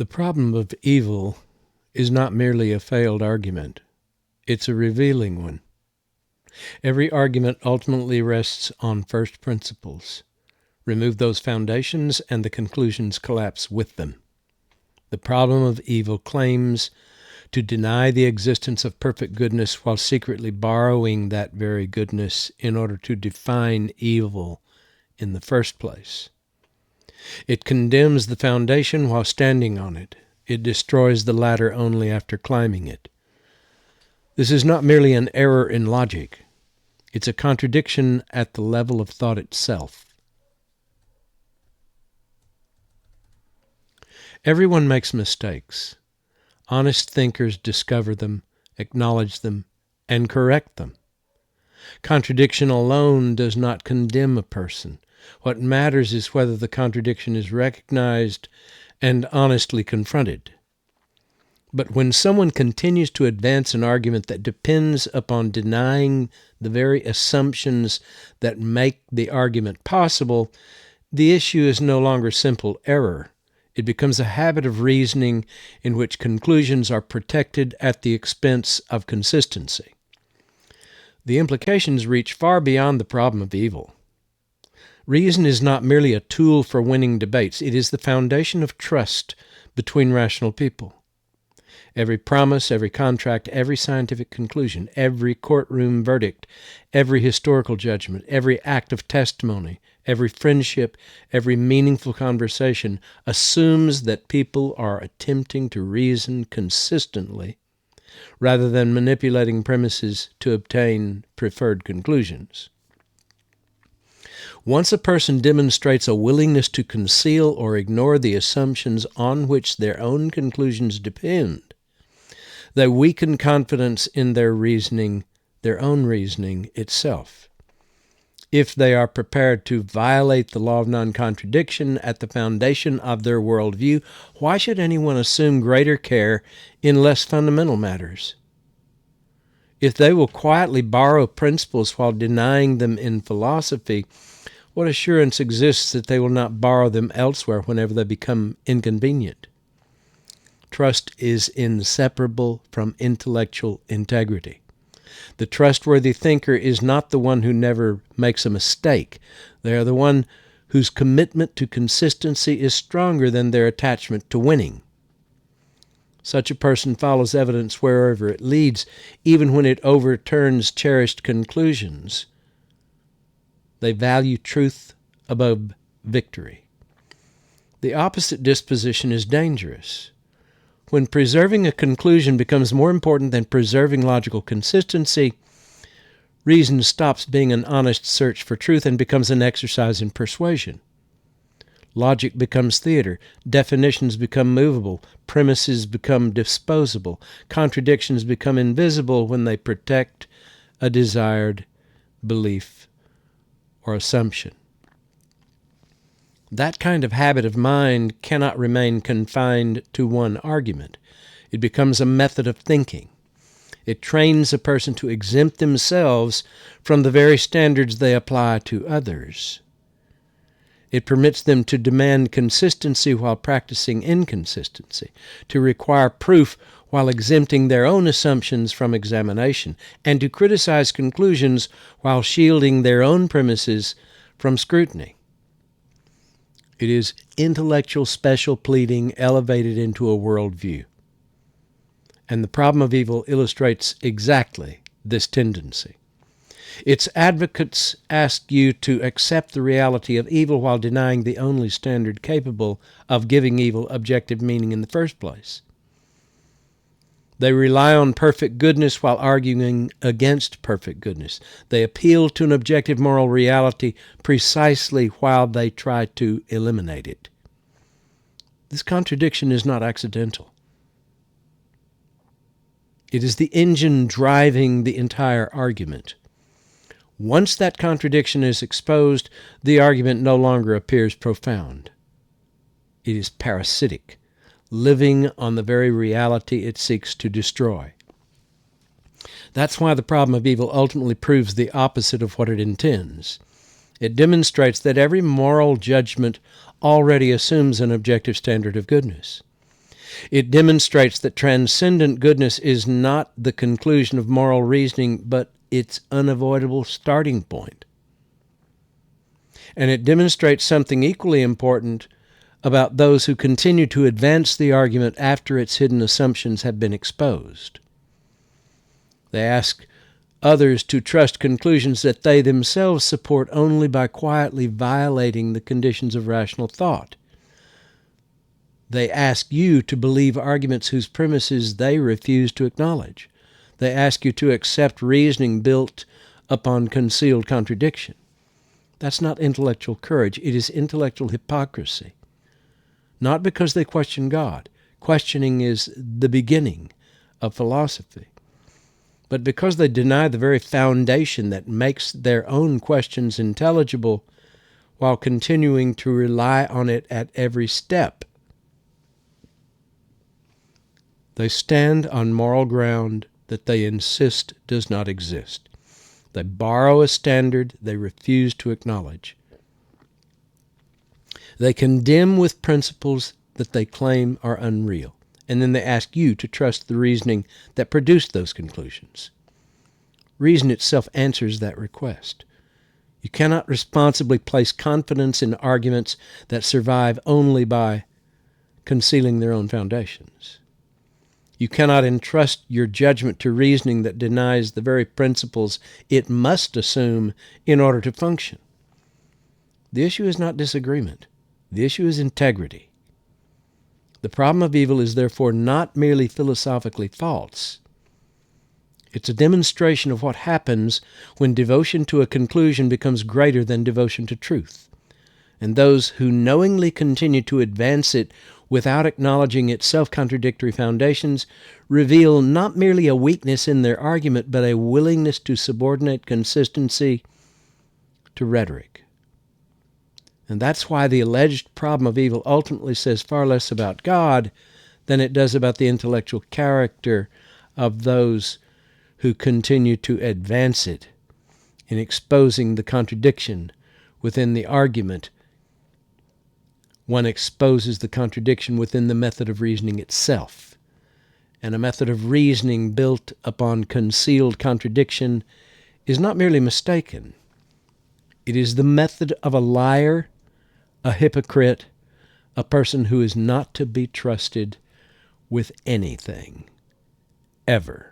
The problem of evil is not merely a failed argument. It's a revealing one. Every argument ultimately rests on first principles. Remove those foundations and the conclusions collapse with them. The problem of evil claims to deny the existence of perfect goodness while secretly borrowing that very goodness in order to define evil in the first place. It condemns the foundation while standing on it. It destroys the ladder only after climbing it. This is not merely an error in logic. It's a contradiction at the level of thought itself. Everyone makes mistakes. Honest thinkers discover them, acknowledge them, and correct them. Contradiction alone does not condemn a person. What matters is whether the contradiction is recognized and honestly confronted. But when someone continues to advance an argument that depends upon denying the very assumptions that make the argument possible, the issue is no longer simple error. It becomes a habit of reasoning in which conclusions are protected at the expense of consistency. The implications reach far beyond the problem of evil. Reason is not merely a tool for winning debates. It is the foundation of trust between rational people. Every promise, every contract, every scientific conclusion, every courtroom verdict, every historical judgment, every act of testimony, every friendship, every meaningful conversation assumes that people are attempting to reason consistently rather than manipulating premises to obtain preferred conclusions. Once a person demonstrates a willingness to conceal or ignore the assumptions on which their own conclusions depend, they weaken confidence in their own reasoning itself. If they are prepared to violate the law of non-contradiction at the foundation of their worldview, why should anyone assume greater care in less fundamental matters? If they will quietly borrow principles while denying them in philosophy, what assurance exists that they will not borrow them elsewhere whenever they become inconvenient? Trust is inseparable from intellectual integrity. The trustworthy thinker is not the one who never makes a mistake. They are the one whose commitment to consistency is stronger than their attachment to winning. Such a person follows evidence wherever it leads, even when it overturns cherished conclusions. They value truth above victory. The opposite disposition is dangerous. When preserving a conclusion becomes more important than preserving logical consistency, reason stops being an honest search for truth and becomes an exercise in persuasion. Logic becomes theater, definitions become movable, premises become disposable, contradictions become invisible when they protect a desired belief or assumption. That kind of habit of mind cannot remain confined to one argument. It becomes a method of thinking. It trains a person to exempt themselves from the very standards they apply to others. It permits them to demand consistency while practicing inconsistency, to require proof while exempting their own assumptions from examination, and to criticize conclusions while shielding their own premises from scrutiny. It is intellectual special pleading elevated into a worldview. And the problem of evil illustrates exactly this tendency. Its advocates ask you to accept the reality of evil while denying the only standard capable of giving evil objective meaning in the first place. They rely on perfect goodness while arguing against perfect goodness. They appeal to an objective moral reality precisely while they try to eliminate it. This contradiction is not accidental. It is the engine driving the entire argument. Once that contradiction is exposed, the argument no longer appears profound. It is parasitic, living on the very reality it seeks to destroy. That's why the problem of evil ultimately proves the opposite of what it intends. It demonstrates that every moral judgment already assumes an objective standard of goodness. It demonstrates that transcendent goodness is not the conclusion of moral reasoning, but its unavoidable starting point. And it demonstrates something equally important about those who continue to advance the argument after its hidden assumptions have been exposed. They ask others to trust conclusions that they themselves support only by quietly violating the conditions of rational thought. They ask you to believe arguments whose premises they refuse to acknowledge. They ask you to accept reasoning built upon concealed contradiction. That's not intellectual courage. It is intellectual hypocrisy. Not because they question God. Questioning is the beginning of philosophy. But because they deny the very foundation that makes their own questions intelligible while continuing to rely on it at every step. They stand on moral ground that they insist does not exist. They borrow a standard they refuse to acknowledge. They condemn with principles that they claim are unreal, and then they ask you to trust the reasoning that produced those conclusions. Reason itself answers that request. You cannot responsibly place confidence in arguments that survive only by concealing their own foundations. You cannot entrust your judgment to reasoning that denies the very principles it must assume in order to function. The issue is not disagreement. The issue is integrity. The problem of evil is therefore not merely philosophically false. It's a demonstration of what happens when devotion to a conclusion becomes greater than devotion to truth. And those who knowingly continue to advance it without acknowledging its self-contradictory foundations reveal not merely a weakness in their argument, but a willingness to subordinate consistency to rhetoric. And that's why the alleged problem of evil ultimately says far less about God than it does about the intellectual character of those who continue to advance it in exposing the contradiction within the argument. One exposes the contradiction within the method of reasoning itself. And a method of reasoning built upon concealed contradiction is not merely mistaken. It is the method of a liar, a hypocrite, a person who is not to be trusted with anything, ever.